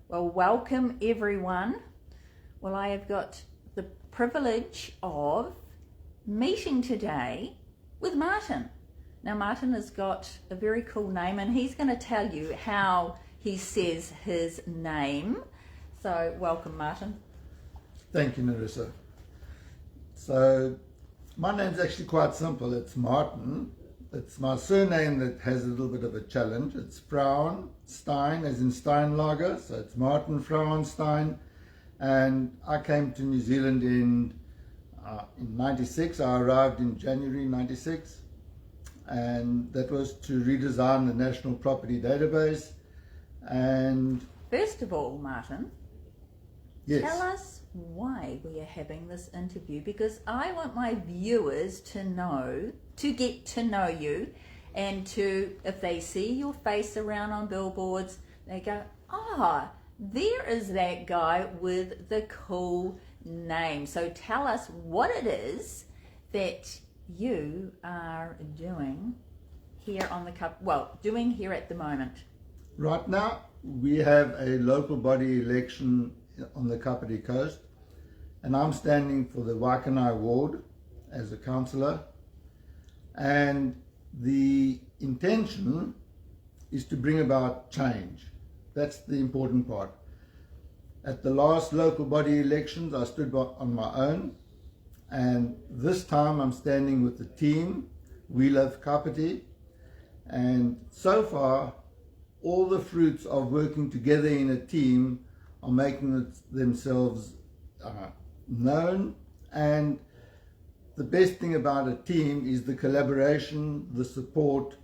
Well, welcome everyone. Well, I have got the privilege of meeting today with Martin. Now, Martin has got a very cool name and he's going to tell you how he says his name. So, welcome, Martin. Thank you, Narissa. So, my name's actually quite simple. It's Martin. It's my surname that has a little bit of a challenge. It's Frauenstein, as in Steinlager. So it's Martin Frauenstein. And I came to New Zealand in 96. I arrived in January 96. And that was to redesign the National Property Database. And first of all, Martin, yes. Tell us why we are having this interview, because I want my viewers to get to know you, and to, if they see your face around on billboards, they go, there is that guy with the cool name. So tell us what it is that you are doing here on doing here at the moment. Right now, we have a local body election on the Kapiti Coast, and I'm standing for the Waikanae ward as a councillor, and the intention is to bring about change. That's the important part. At the last local body elections, I stood on my own, and this time I'm standing with the team, We Love Kapiti, and so far all the fruits of working together in a team are making themselves known. And the best thing about a team is the collaboration, the support,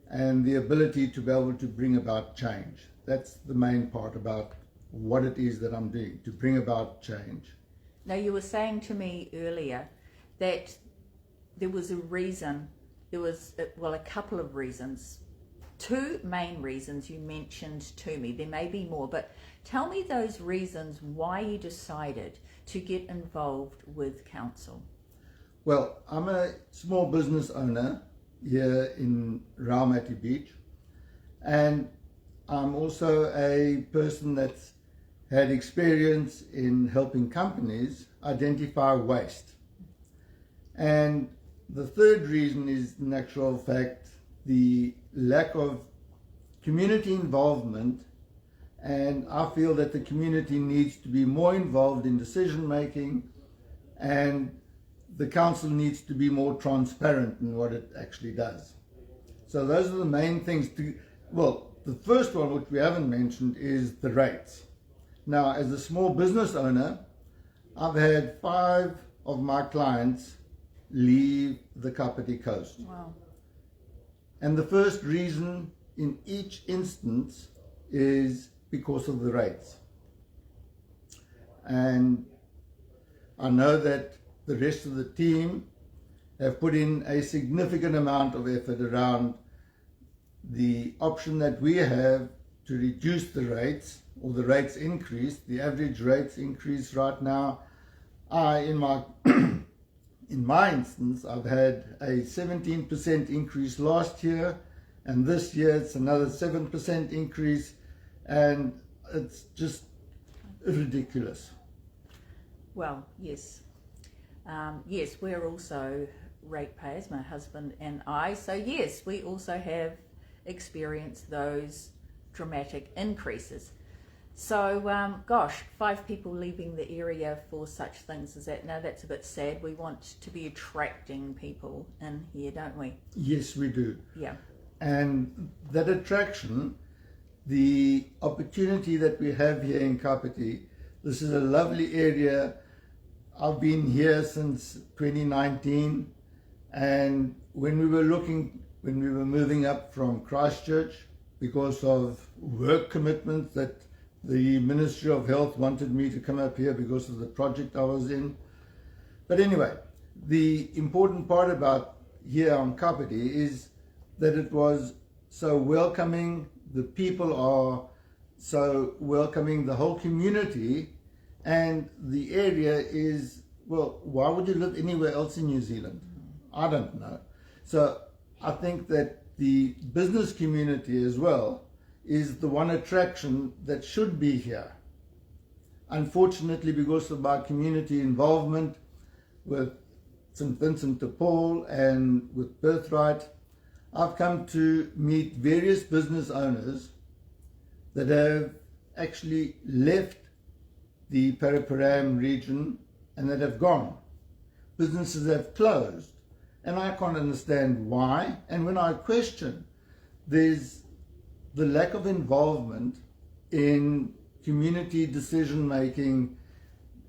and the ability to be able to bring about change. That's the main part about what it is that I'm doing, to bring about change. Now, you were saying to me earlier that there was a reason, a couple of reasons. Two main reasons you mentioned to me. There may be more, but tell me those reasons why you decided to get involved with council. Well, I'm a small business owner here in Raumati Beach, and I'm also a person that's had experience in helping companies identify waste. And the third reason is, in actual fact, the lack of community involvement, and I feel that the community needs to be more involved in decision making, and the council needs to be more transparent in what it actually does. So those are the main things. The first one, which we haven't mentioned, is the rates. Now, as a small business owner, I've had 5 of my clients leave the Kapiti Coast. Wow. And the first reason in each instance is because of the rates. And I know that the rest of the team have put in a significant amount of effort around the option that we have to reduce the rates, or the rates increase. The average rates increase right now. In my instance, I've had a 17% increase last year, and this year it's another 7% increase, and it's just ridiculous. Well, yes. Yes, we're also ratepayers, my husband and I. So yes, we also have experienced those dramatic increases. So, 5 people leaving the area for such things as that. Now, that's a bit sad. We want to be attracting people in here, don't we? Yes, we do. Yeah. And that attraction, the opportunity that we have here in Kapiti, this is a lovely area. I've been here since 2019, and when we were moving up from Christchurch, because of work commitments that the Ministry of Health wanted me to come up here because of the project I was in. But anyway, the important part about here on Kapiti is that it was so welcoming. The people are so welcoming, the whole community, and the area is, well, why would you live anywhere else in New Zealand? I don't know. So I think that the business community as well is the one attraction that should be here. Unfortunately, because of my community involvement with St. Vincent de Paul and with Birthright, I've come to meet various business owners that have actually left the Paraparaumu region and that have gone. Businesses have closed, and I can't understand why. And when I question, there's the lack of involvement in community decision making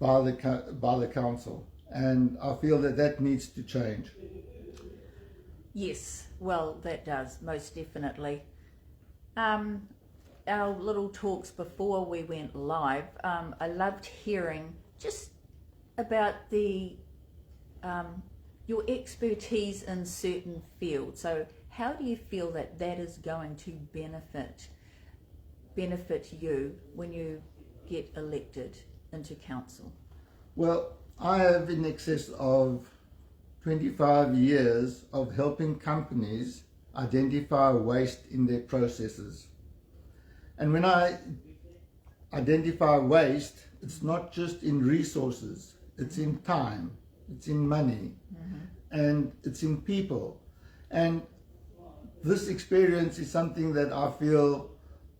by the council, and I feel that that needs to change. Yes, well, that does, most definitely. Our little talks before we went live, I loved hearing just about the your expertise in certain fields. So how do you feel that that is going to benefit you when you get elected into council? Well, I have in excess of 25 years of helping companies identify waste in their processes. And when I identify waste, it's not just in resources, it's in time, it's in money, and it's in people. And this experience is something that I feel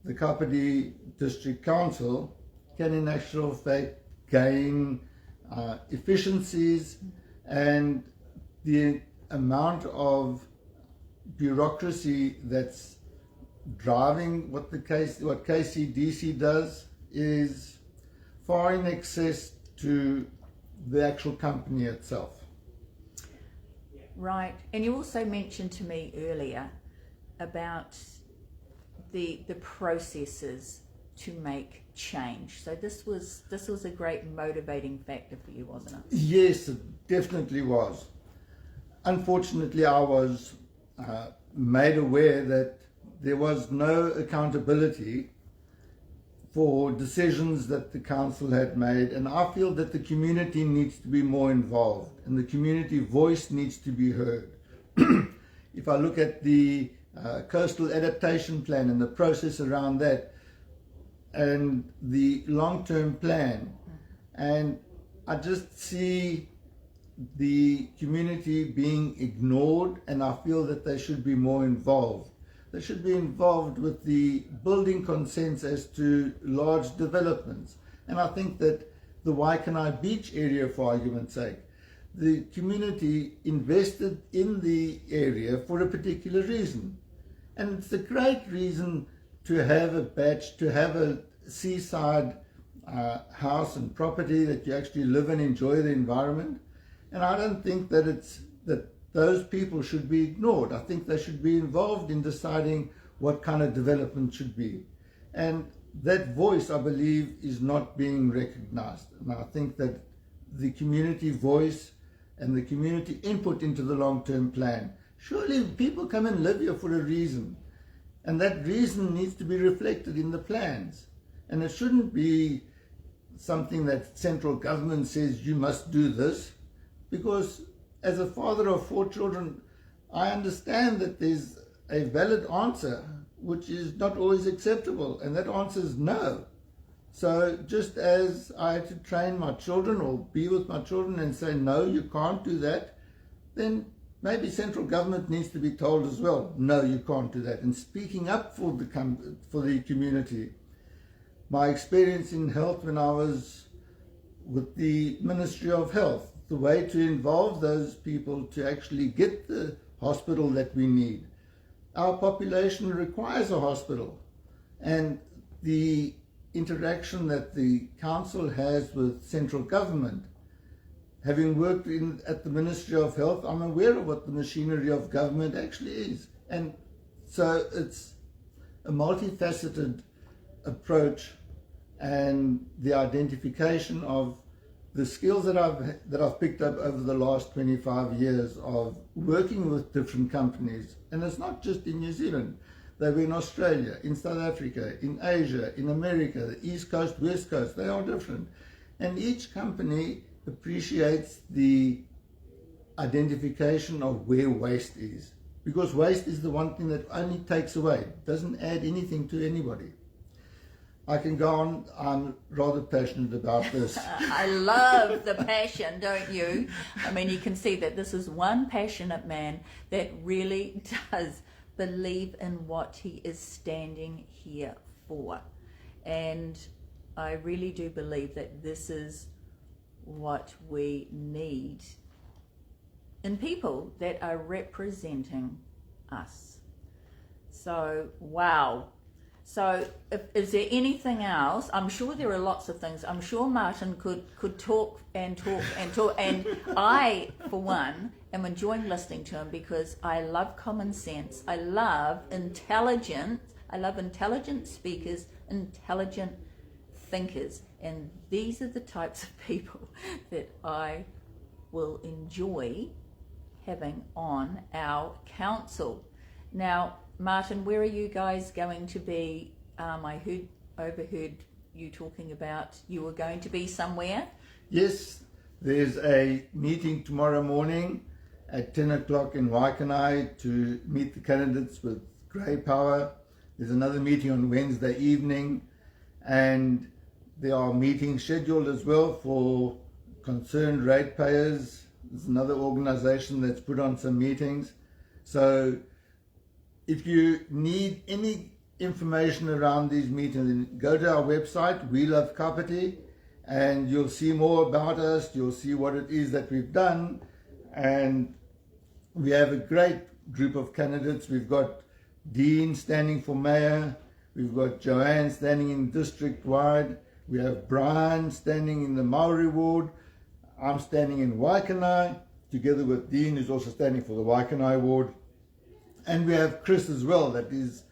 the Kapiti District Council can in actual fact gain efficiencies, and the amount of bureaucracy that's driving what KCDC does is far in excess to the actual company itself. Right, and you also mentioned to me earlier about the processes to make change. So this was a great motivating factor for you, wasn't it? Yes, it definitely was. Unfortunately, I was made aware that there was no accountability for decisions that the council had made, and I feel that the community needs to be more involved and the community voice needs to be heard. If I look at the coastal adaptation plan and the process around that and the long-term plan, and I just see the community being ignored, and I feel that they should be more involved. They should be involved with the building consents as to large developments. And I think that the Waikanae beach area, for argument's sake, the community invested in the area for a particular reason. And it's a great reason to have a batch, to have a seaside house and property that you actually live and enjoy the environment. And I don't think that those people should be ignored. I think they should be involved in deciding what kind of development should be. And that voice, I believe, is not being recognized. And I think that the community voice and the community input into the long-term plan, surely people come and live here for a reason. And that reason needs to be reflected in the plans. And it shouldn't be something that central government says you must do this, because as a father of 4 children, I understand that there's a valid answer which is not always acceptable, and that answer is no. So just as I had to train my children or be with my children and say, no, you can't do that, then maybe central government needs to be told as well, no, you can't do that. And speaking up for the community. My experience in health when I was with the Ministry of Health, the way to involve those people to actually get the hospital that we need. Our population requires a hospital, and the interaction that the council has with central government, having worked at the Ministry of Health, I'm aware of what the machinery of government actually is. And so it's a multifaceted approach, and the identification of the skills that I've picked up over the last 25 years of working with different companies, and it's not just in New Zealand. They were in Australia, in South Africa, in Asia, in America, the East Coast, West Coast, they are different. And each company appreciates the identification of where waste is, because waste is the one thing that only takes away, doesn't add anything to anybody. I can go on. I'm rather passionate about this. I love the passion, don't you? I mean, you can see that this is one passionate man that really does believe in what he is standing here for. And I really do believe that this is what we need in people that are representing us. So, wow. So, is there anything else? I'm sure there are lots of things. I'm sure Martin could talk and talk and talk. And I, for one, am enjoying listening to him because I love common sense. I love intelligent speakers, intelligent thinkers. And these are the types of people that I will enjoy having on our council. Now, Martin, where are you guys going to be? I overheard you talking about you were going to be somewhere. Yes, there's a meeting tomorrow morning at 10 o'clock in Waikanae to meet the candidates with grey power. There's another meeting on Wednesday evening, and there are meetings scheduled as well for concerned ratepayers. There's another organisation that's put on some meetings. So if you need any information around these meetings, then go to our website, We Love Kapiti, and you'll see more about us. You'll see what it is that we've done. And we have a great group of candidates. We've got Dean standing for mayor. We've got Joanne standing in district-wide. We have Brian standing in the Maori ward. I'm standing in Waikanae, together with Dean, who's also standing for the Waikanae ward. And we have Chris as well, that is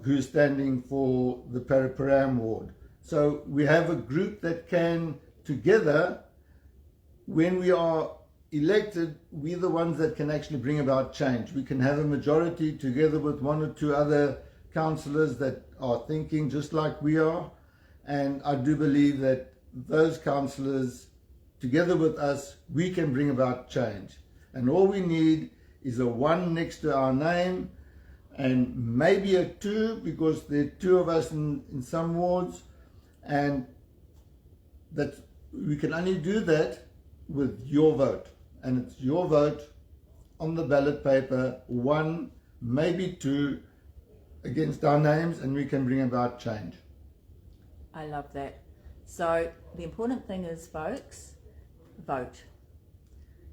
who's standing for the Paraparam ward. So we have a group that can, together, when we are elected, we're the ones that can actually bring about change. We can have a majority together with one or two other councillors that are thinking just like we are. And I do believe that those councillors, together with us, we can bring about change. And all we need is a 1 next to our name, and maybe a 2, because there are 2 of us in some wards, and that we can only do that with your vote. And it's your vote on the ballot paper, 1, maybe 2, against our names, and we can bring about change. I love that. So the important thing is, folks, vote.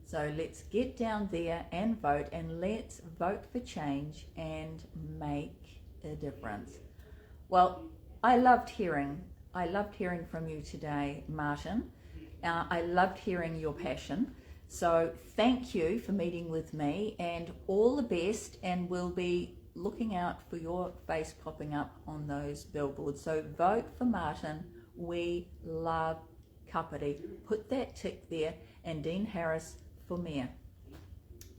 So let's get down there and vote, and let's vote for change and make a difference. Well, I loved hearing from you today, Martin. I loved hearing your passion. So thank you for meeting with me, and all the best, and we'll be looking out for your face popping up on those billboards. So vote for Martin. We love Kapiti. Put that tick there, and Dean Harris for mayor.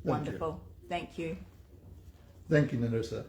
Wonderful. Thank you. Thank you, Narissa.